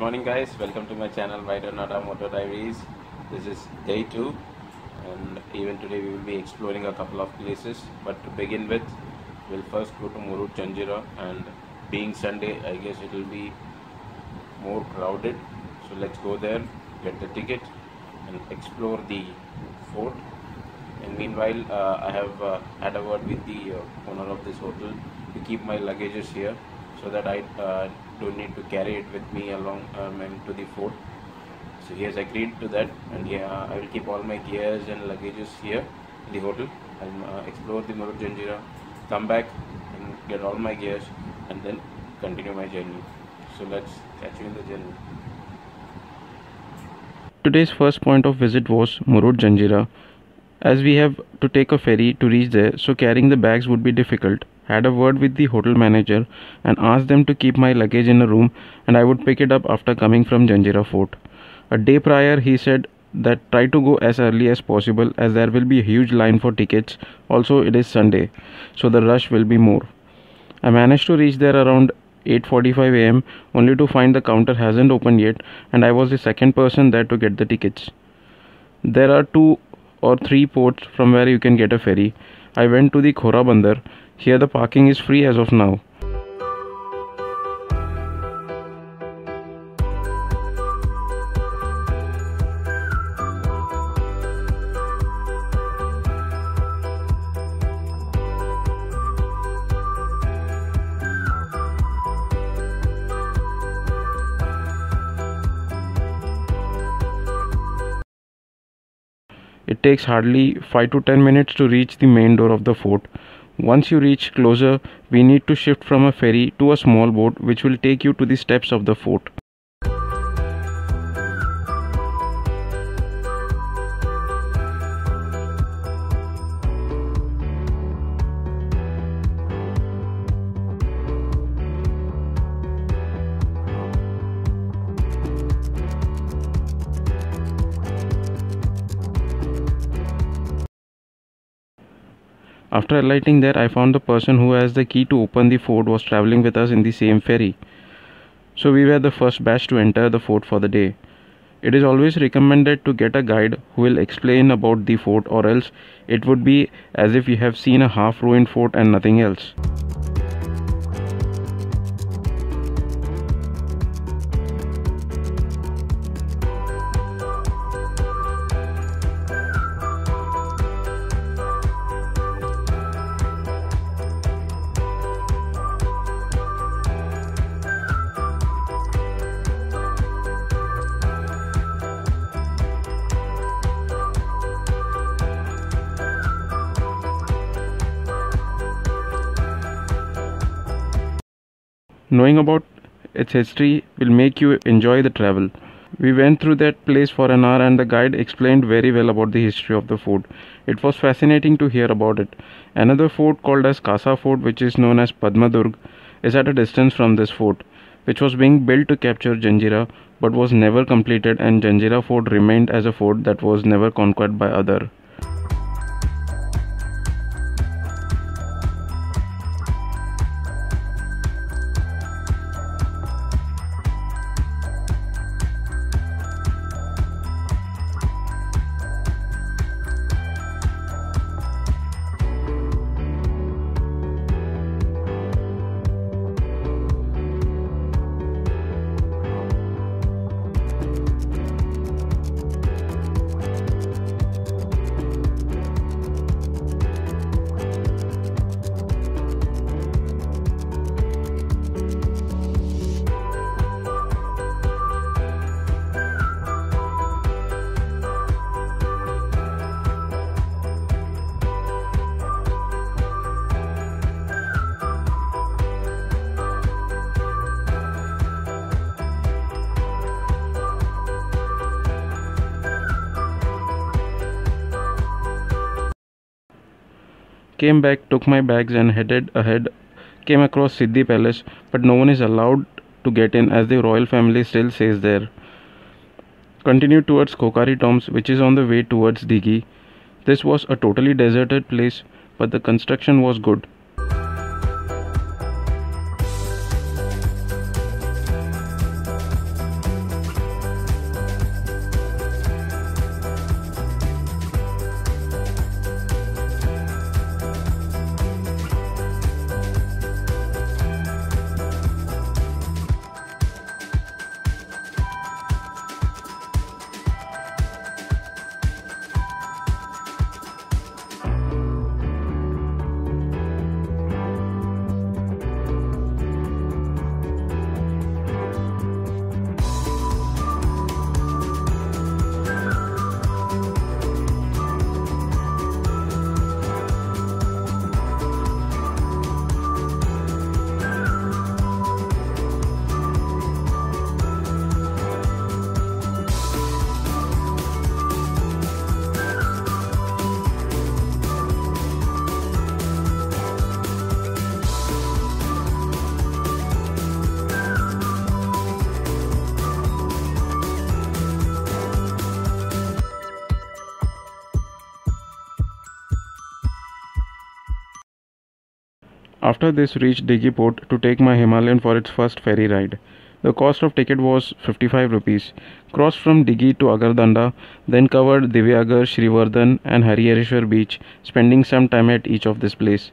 morning guys, welcome to my channel Rider Nada Motor Diaries. This is day 2 and even today we will be exploring a couple of places, but to begin with we'll first go to Murud Janjira, and being Sunday I guess it will be more crowded, so let's go there, get the ticket and explore the fort. And meanwhile I have had a word with the owner of this hotel to keep my luggages here so that I don't need to carry it with me along to the fort. So he has agreed to that, and yeah, I will keep all my gears and luggages here in the hotel. I'll explore the Murud Janjira, come back and get all my gears and then continue my journey. So let's catch you in the journey. Today's first point of visit was Murud Janjira. As we have to take a ferry to reach there, so carrying the bags would be difficult. Had a word with the hotel manager and asked them to keep my luggage in a room and I would pick it up after coming from Janjira Fort. A day prior he said that try to go as early as possible as there will be a huge line for tickets. Also it is Sunday, so the rush will be more. I managed to reach there around 8:45 am only to find the counter hasn't opened yet and I was the second person there to get the tickets. There are 2 or 3 ports from where you can get a ferry. I went to the Khora Bandar. Here the parking is free as of now. It takes hardly 5 to 10 minutes to reach the main door of the fort. Once you reach closer, we need to shift from a ferry to a small boat which will take you to the steps of the fort. After alighting there, I found the person who has the key to open the fort was travelling with us in the same ferry. So we were the first batch to enter the fort for the day. It is always recommended to get a guide who will explain about the fort, or else it would be as if you have seen a half-ruined fort and nothing else. Knowing about its history will make you enjoy the travel. We went through that place for an hour and the guide explained very well about the history of the fort. It was fascinating to hear about it. Another fort called as Kasa Fort, which is known as Padmadurg, is at a distance from this fort, which was being built to capture Janjira but was never completed, and Janjira Fort remained as a fort that was never conquered by other. Came back, took my bags and headed ahead. Came across Siddhi Palace, but no one is allowed to get in as the royal family still stays there. Continued towards Kokari Tombs, which is on the way towards Dighi. This was a totally deserted place, but the construction was good. After this, reached Diggy Port to take my Himalayan for its first ferry ride. The cost of ticket was 55 rupees. Crossed from Diggy to Agardanda, then covered Divyagar, Srivathan and Haryareshwar Beach, spending some time at each of this place.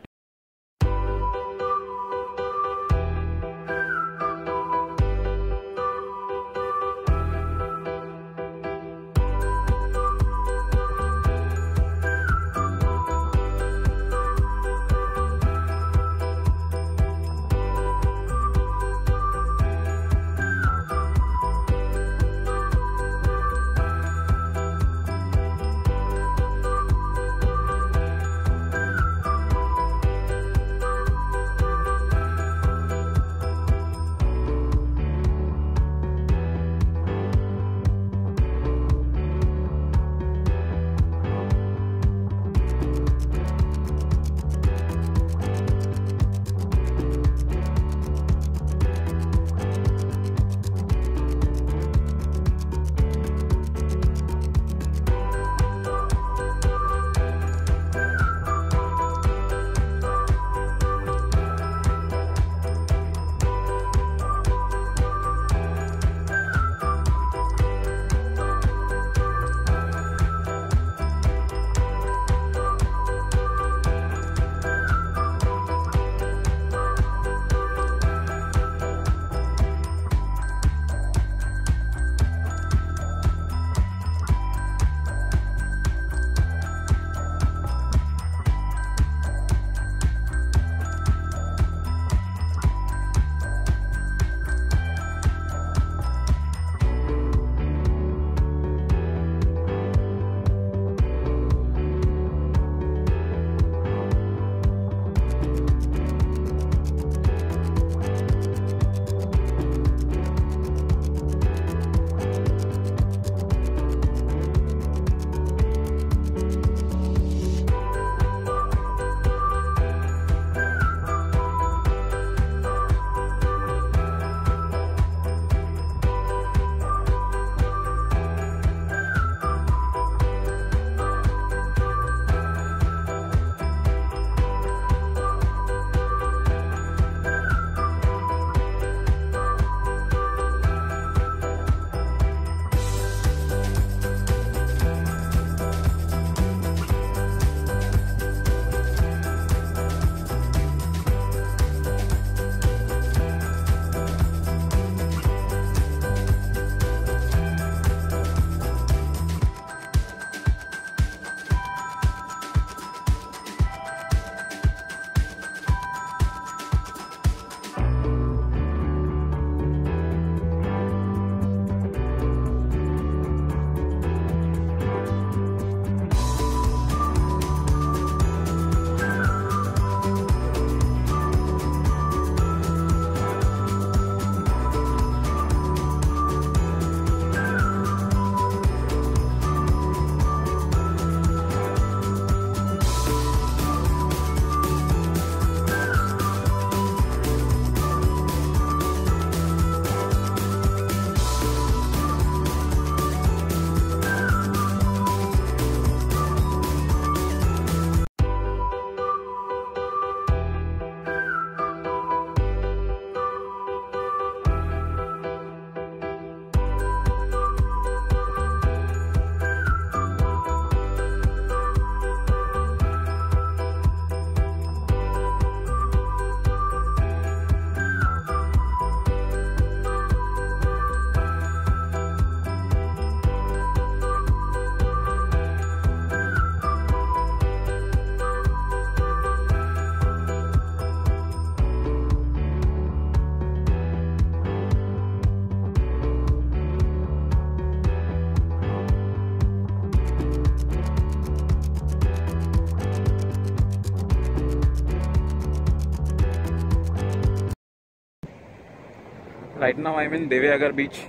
Right now I'm in Divyagar Beach.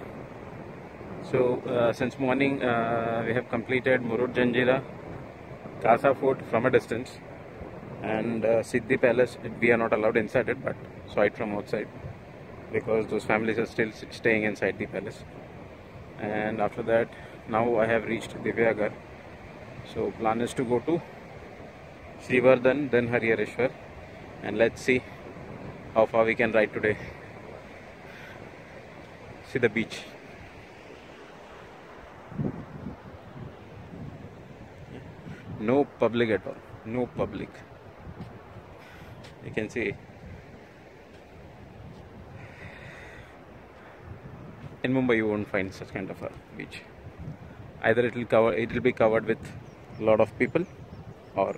So since morning we have completed Murud Janjira, Casa Fort from a distance, and Siddhi Palace. We are not allowed inside it, but saw it from outside because those families are still staying inside the palace. And after that, now I have reached Divyagar. So plan is to go to Srivathan, then Haryareshwar, and let's see how far we can ride today. See the beach. No public at all, no public. You can see in Mumbai you won't find such kind of a beach. Either it will be covered with a lot of people or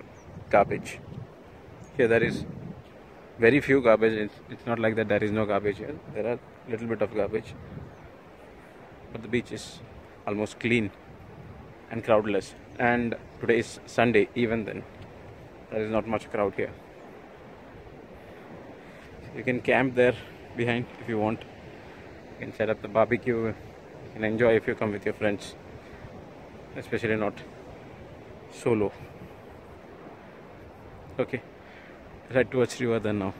garbage. Here there is very few garbage. It's not like that there is no garbage here. There are little bit of garbage, but the beach is almost clean and crowdless. And today is Sunday. Even then, there is not much crowd here. You can camp there behind if you want. You can set up the barbecue. You can enjoy if you come with your friends, especially not solo. Okay, right towards Srivathan now.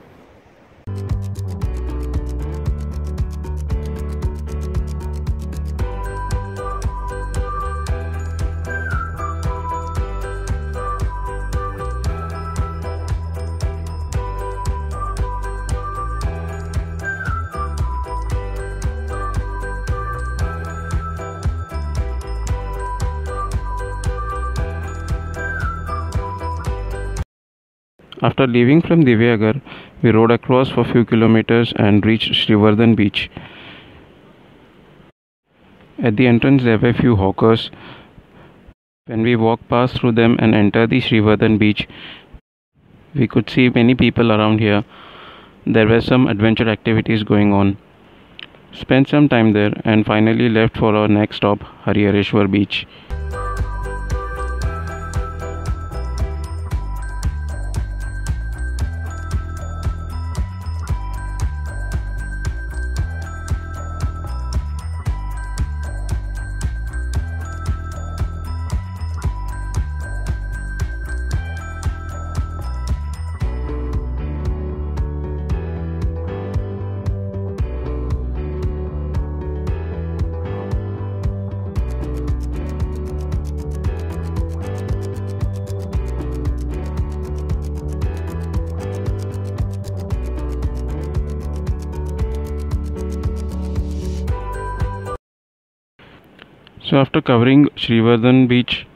After leaving from Divyagar, we rode across for a few kilometers and reached Srivathan Beach. At the entrance there were a few hawkers. When we walked past through them and entered the Srivathan Beach, we could see many people around here. There were some adventure activities going on. Spent some time there and finally left for our next stop, Haryareshwar Beach. So after covering Srivathan Beach,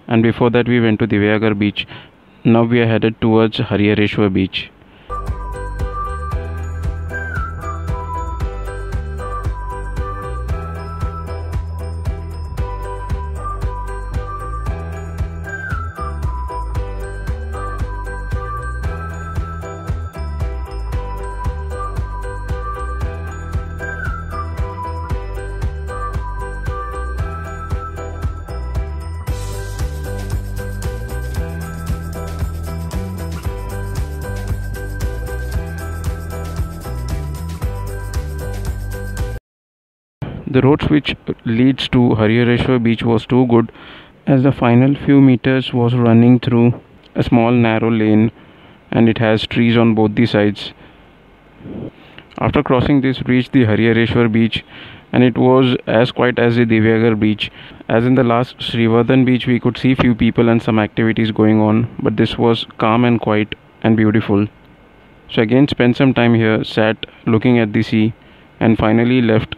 and before that we went to Divyagar Beach, now we are headed towards Haryareshwa Beach. The road which leads to Haryareshwa Beach was too good, as the final few meters was running through a small narrow lane and it has trees on both the sides. After crossing this, we reached the Haryareshwar Beach, and it was as quiet as the Divyagar Beach. As in the last Srivathan Beach, we could see few people and some activities going on, but this was calm and quiet and beautiful. So again spent some time here, sat looking at the sea, and finally left.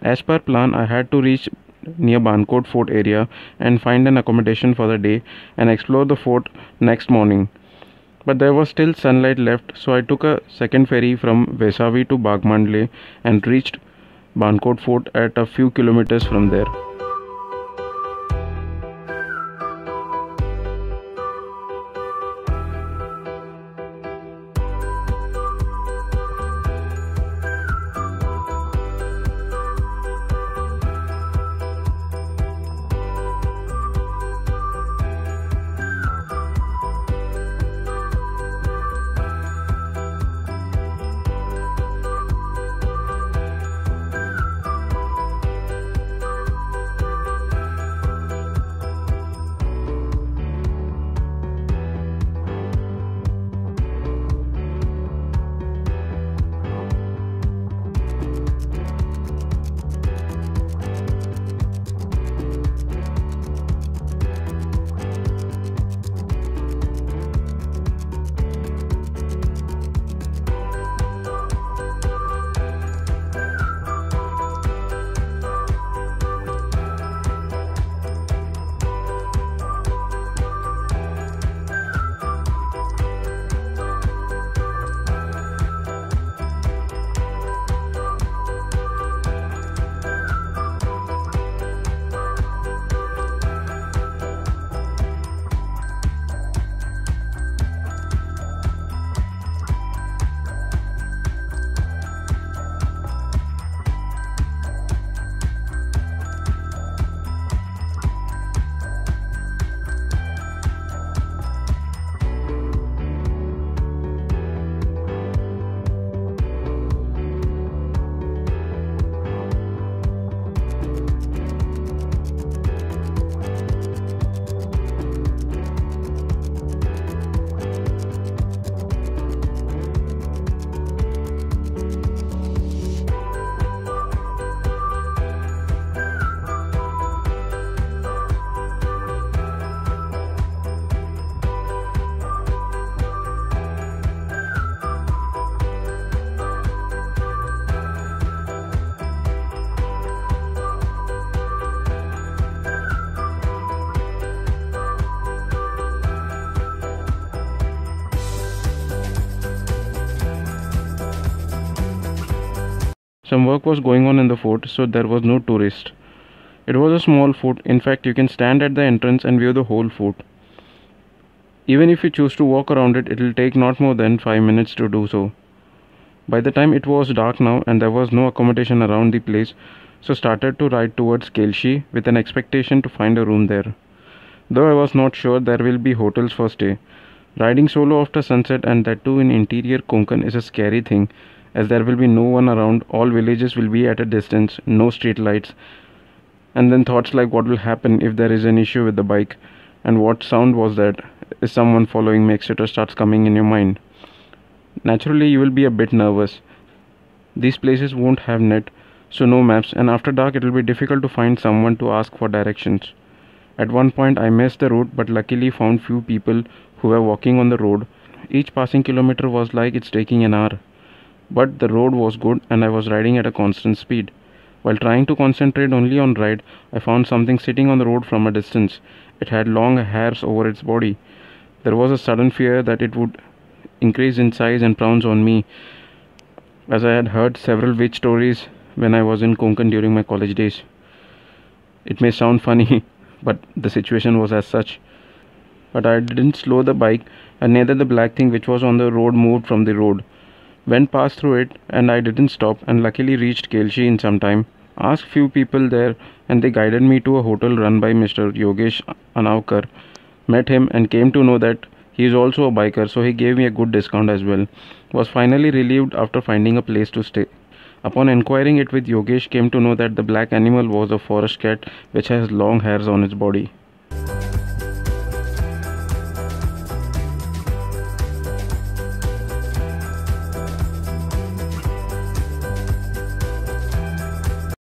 As per plan, I had to reach near Vancouver Fort area and find an accommodation for the day and explore the fort next morning. but there was still sunlight left, so I took a second ferry from Vesavi to Bagmandle and reached Vancouver Fort at a few kilometers from there. Some work was going on in the fort, so there was no tourist. It was a small fort. In fact, you can stand at the entrance and view the whole fort. Even if you choose to walk around it, it will take not more than 5 minutes to do so. By the time it was dark now and there was no accommodation around the place, so started to ride towards Kelshi with an expectation to find a room there. Though I was not sure there will be hotels for stay. Riding solo after sunset, and that too in interior Konkan, is a scary thing, as there will be no one around, all villages will be at a distance, no street lights, and then thoughts like what will happen if there is an issue with the bike, and what sound was that, is someone following me, etc. starts coming in your mind. Naturally you will be a bit nervous. These places won't have net, so no maps, and after dark it will be difficult to find someone to ask for directions. At one point I missed the route, but luckily found few people who were walking on the road. Each passing kilometer was like it's taking an hour. But the road was good and I was riding at a constant speed. While trying to concentrate only on ride, I found something sitting on the road from a distance. It had long hairs over its body. There was a sudden fear that it would increase in size and pounce on me, as I had heard several witch stories when I was in Konkan during my college days. It may sound funny, but the situation was as such. But I didn't slow the bike, and neither the black thing which was on the road moved from the road. Went past through it, and I didn't stop, and luckily reached Kelshi in some time. Asked few people there, and they guided me to a hotel run by Mr. Yogesh Anavkar. Met him and came to know that he is also a biker, so he gave me a good discount as well. Was finally relieved after finding a place to stay. Upon inquiring it with Yogesh, came to know that the black animal was a forest cat which has long hairs on its body.